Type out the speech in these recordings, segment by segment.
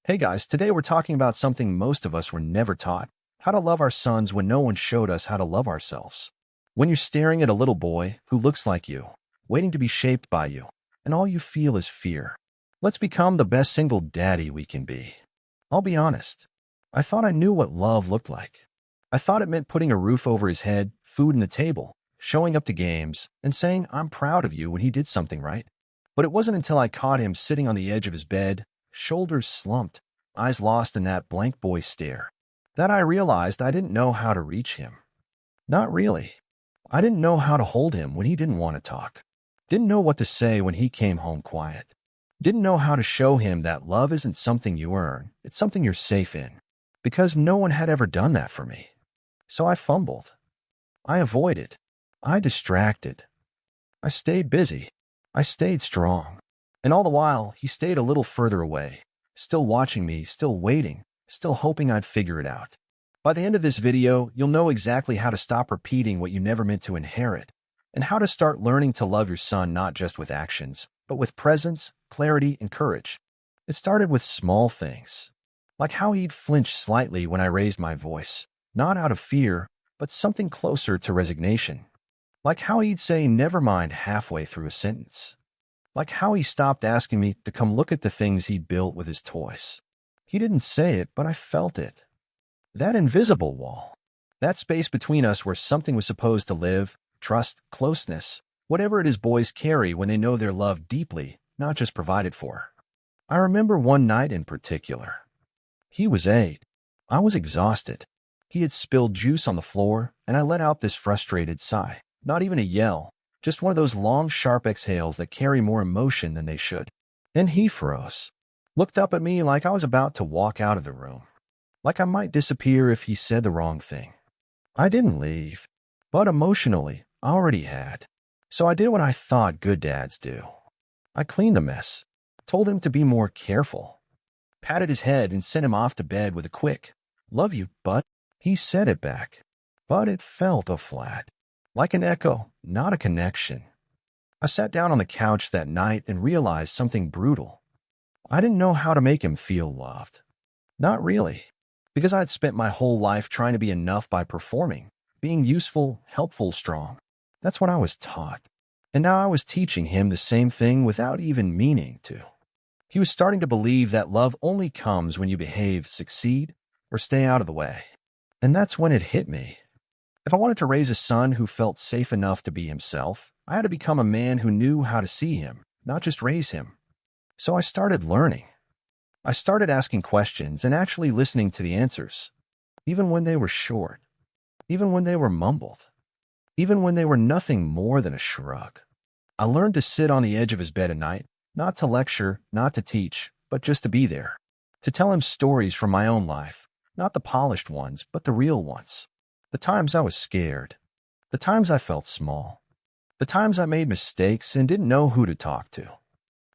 Hey guys, today we're talking about something most of us were never taught: how to love our sons when no one showed us how to love ourselves. When you're staring at a little boy who looks like you, waiting to be shaped by you, and all you feel is fear. Let's become the best single daddy we can be. I'll be honest. I thought I knew what love looked like. I thought it meant putting a roof over his head, food on the table, showing up to games, and saying, "I'm proud of you" when he did something right. But it wasn't until I caught him sitting on the edge of his bed, shoulders slumped, eyes lost in that blank boy stare, that I realized I didn't know how to reach him. Not really. I didn't know how to hold him when he didn't want to talk. Didn't know what to say when he came home quiet. Didn't know how to show him that love isn't something you earn, it's something you're safe in. Because no one had ever done that for me. So I fumbled. I avoided. I distracted. I stayed busy. I stayed strong. And all the while, he stayed a little further away, still watching me, still waiting, still hoping I'd figure it out. By the end of this video, you'll know exactly how to stop repeating what you never meant to inherit, and how to start learning to love your son not just with actions, but with presence, clarity, and courage. It started with small things, like how he'd flinch slightly when I raised my voice, not out of fear, but something closer to resignation. Like how he'd say "never mind" halfway through a sentence. Like how he stopped asking me to come look at the things he'd built with his toys. He didn't say it, but I felt it. That invisible wall. That space between us where something was supposed to live, trust, closeness, whatever it is boys carry when they know they're loved deeply, not just provided for. I remember one night in particular. He was 8. I was exhausted. He had spilled juice on the floor, and I let out this frustrated sigh. Not even a yell. Just one of those long, sharp exhales that carry more emotion than they should. Then he froze. Looked up at me like I was about to walk out of the room. Like I might disappear if he said the wrong thing. I didn't leave. But emotionally, I already had. So I did what I thought good dads do. I cleaned the mess. Told him to be more careful. Patted his head and sent him off to bed with a quick, "Love you, bud." He said it back. But it felt a flat. Like an echo, not a connection. I sat down on the couch that night and realized something brutal. I didn't know how to make him feel loved. Not really. Because I'd spent my whole life trying to be enough by performing, being useful, helpful, strong. That's what I was taught. And now I was teaching him the same thing without even meaning to. He was starting to believe that love only comes when you behave, succeed, or stay out of the way. And that's when it hit me. If I wanted to raise a son who felt safe enough to be himself, I had to become a man who knew how to see him, not just raise him. So I started learning. I started asking questions and actually listening to the answers, even when they were short, even when they were mumbled, even when they were nothing more than a shrug. I learned to sit on the edge of his bed at night, not to lecture, not to teach, but just to be there, to tell him stories from my own life, not the polished ones, but the real ones. The times I was scared. The times I felt small. The times I made mistakes and didn't know who to talk to.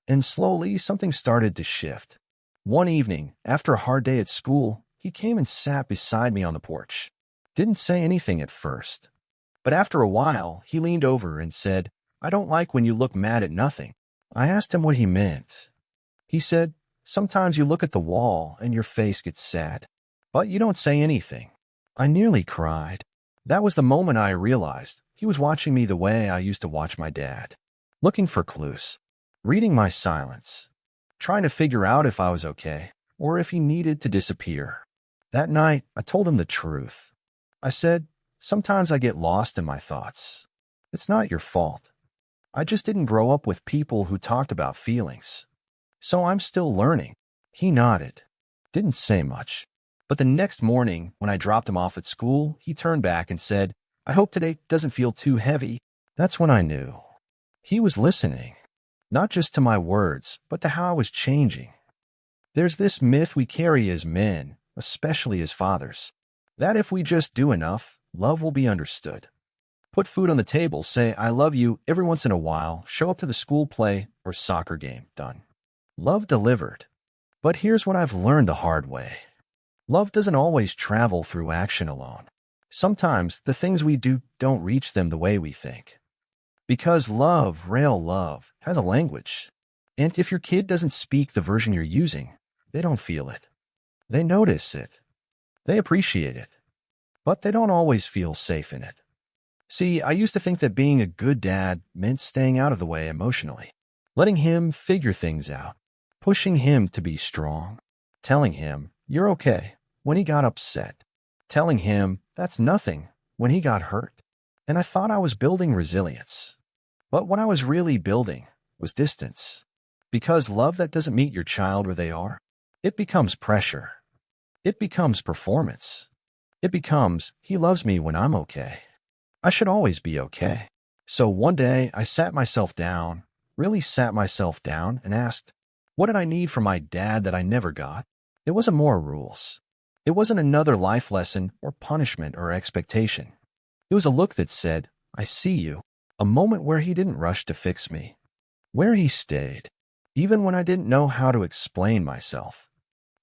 And slowly, something started to shift. One evening, after a hard day at school, he came and sat beside me on the porch. Didn't say anything at first. But after a while, he leaned over and said, "I don't like when you look mad at nothing." I asked him what he meant. He said, "Sometimes you look at the wall and your face gets sad, but you don't say anything." I nearly cried. That was the moment I realized he was watching me the way I used to watch my dad. Looking for clues. Reading my silence. Trying to figure out if I was okay, or if he needed to disappear. That night, I told him the truth. I said, "Sometimes I get lost in my thoughts. It's not your fault. I just didn't grow up with people who talked about feelings. So I'm still learning." He nodded. Didn't say much. But the next morning, when I dropped him off at school, he turned back and said, "I hope today doesn't feel too heavy." That's when I knew. He was listening. Not just to my words, but to how I was changing. There's this myth we carry as men, especially as fathers, that if we just do enough, love will be understood. Put food on the table, say "I love you" every once in a while, show up to the school play or soccer game, done. Love delivered. But here's what I've learned the hard way. Love doesn't always travel through action alone. Sometimes the things we do don't reach them the way we think. Because love, real love, has a language. And if your kid doesn't speak the version you're using, They don't feel it. They notice it. They appreciate it. But they don't always feel safe in it. See, I used to think that being a good dad meant staying out of the way emotionally, letting him figure things out, pushing him to be strong, telling him, "You're okay," when he got upset, telling him, "That's nothing," when he got hurt. And I thought I was building resilience. But what I was really building was distance. Because love that doesn't meet your child where they are, it becomes pressure. It becomes performance. It becomes, he loves me when I'm okay. I should always be okay. So one day I sat myself down, really sat myself down and asked, what did I need from my dad that I never got? It wasn't more rules. It wasn't another life lesson or punishment or expectation. It was a look that said, I see you. A moment where he didn't rush to fix me. Where he stayed, even when I didn't know how to explain myself.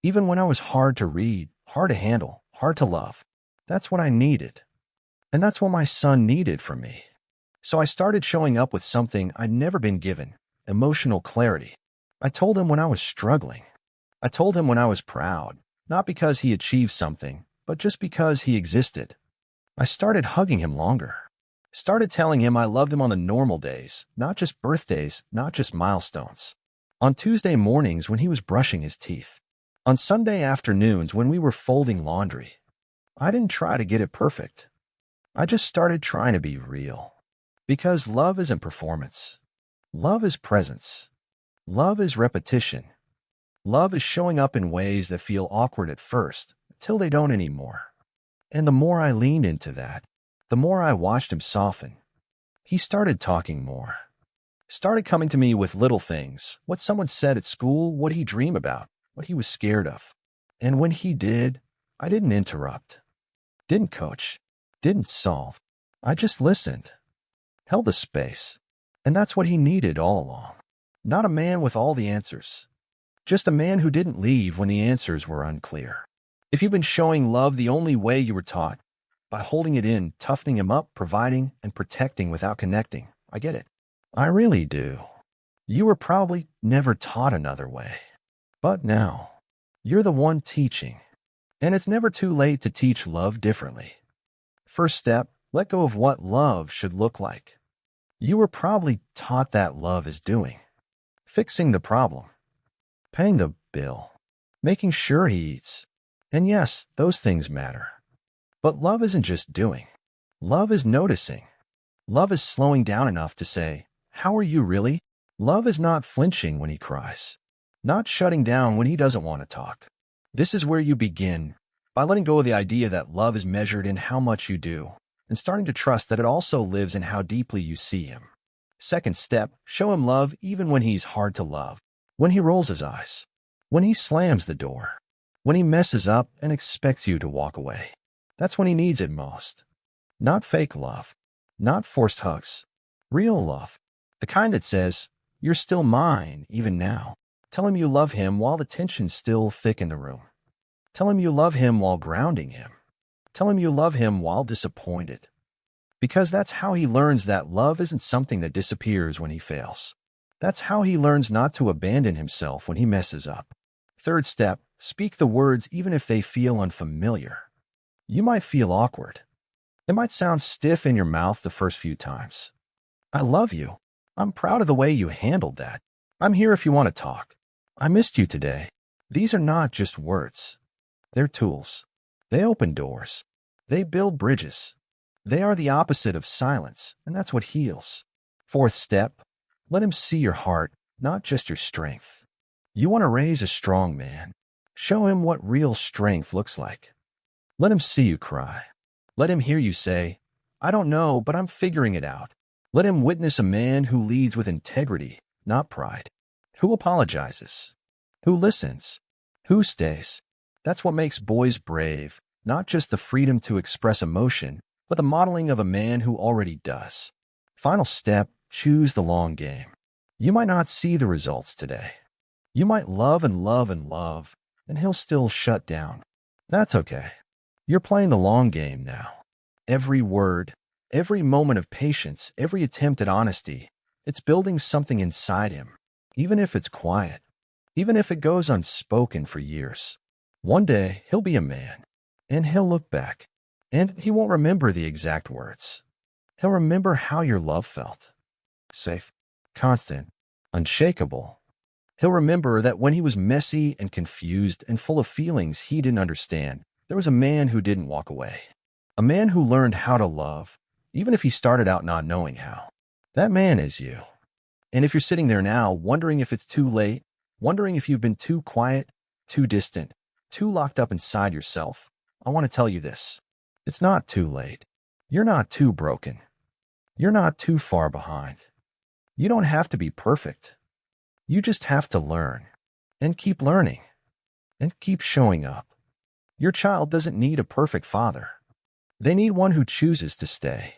Even when I was hard to read, hard to handle, hard to love. That's what I needed. And that's what my son needed from me. So I started showing up with something I'd never been given, emotional clarity. I told him when I was struggling. I told him when I was proud, not because he achieved something, but just because he existed. I started hugging him longer. Started telling him I loved him on the normal days, not just birthdays, not just milestones. On Tuesday mornings when he was brushing his teeth. On Sunday afternoons when we were folding laundry. I didn't try to get it perfect. I just started trying to be real. Because love isn't performance. Love is presence. Love is repetition. Love is showing up in ways that feel awkward at first, until they don't anymore. And the more I leaned into that, the more I watched him soften. He started talking more. Started coming to me with little things, what someone said at school, what he dreamed about, what he was scared of. And when he did, I didn't interrupt. Didn't coach. Didn't solve. I just listened. Held a space. And that's what he needed all along. Not a man with all the answers. Just a man who didn't leave when the answers were unclear. If you've been showing love the only way you were taught, by holding it in, toughening him up, providing, and protecting without connecting, I get it. I really do. You were probably never taught another way. But now, you're the one teaching. And it's never too late to teach love differently. First step, let go of what love should look like. You were probably taught that love is doing. Fixing the problem. Paying the bill. Making sure he eats. And yes, those things matter. But love isn't just doing. Love is noticing. Love is slowing down enough to say, how are you really? Love is not flinching when he cries. Not shutting down when he doesn't want to talk. This is where you begin, by letting go of the idea that love is measured in how much you do, and starting to trust that it also lives in how deeply you see him. Second step, show him love even when he's hard to love. When he rolls his eyes. When he slams the door. When he messes up and expects you to walk away. That's when he needs it most. Not fake love. Not forced hugs. Real love. The kind that says, you're still mine, even now. Tell him you love him while the tension's still thick in the room. Tell him you love him while grounding him. Tell him you love him while disappointed. Because that's how he learns that love isn't something that disappears when he fails. That's how he learns not to abandon himself when he messes up. Third step, speak the words even if they feel unfamiliar. You might feel awkward. It might sound stiff in your mouth the first few times. I love you. I'm proud of the way you handled that. I'm here if you want to talk. I missed you today. These are not just words. They're tools. They open doors. They build bridges. They are the opposite of silence, and that's what heals. Fourth step, let him see your heart, not just your strength. You want to raise a strong man. Show him what real strength looks like. Let him see you cry. Let him hear you say, I don't know, but I'm figuring it out. Let him witness a man who leads with integrity, not pride. Who apologizes. Who listens. Who stays. That's what makes boys brave, not just the freedom to express emotion, but the modeling of a man who already does. Final step, choose the long game. You might not see the results today. You might love and love and love, and he'll still shut down. That's okay. You're playing the long game now. Every word, every moment of patience, every attempt at honesty, it's building something inside him, even if it's quiet. even if it goes unspoken for years. One day, he'll be a man, and he'll look back, and he won't remember the exact words. He'll remember how your love felt. Safe, constant, unshakable. He'll remember that when he was messy and confused and full of feelings he didn't understand, there was a man who didn't walk away. A man who learned how to love, even if he started out not knowing how. That man is you. And if you're sitting there now wondering if it's too late, wondering if you've been too quiet, too distant, too locked up inside yourself, I want to tell you this. It's not too late. You're not too broken. You're not too far behind. You don't have to be perfect. You just have to learn, and keep learning, and keep showing up. Your child doesn't need a perfect father. They need one who chooses to stay.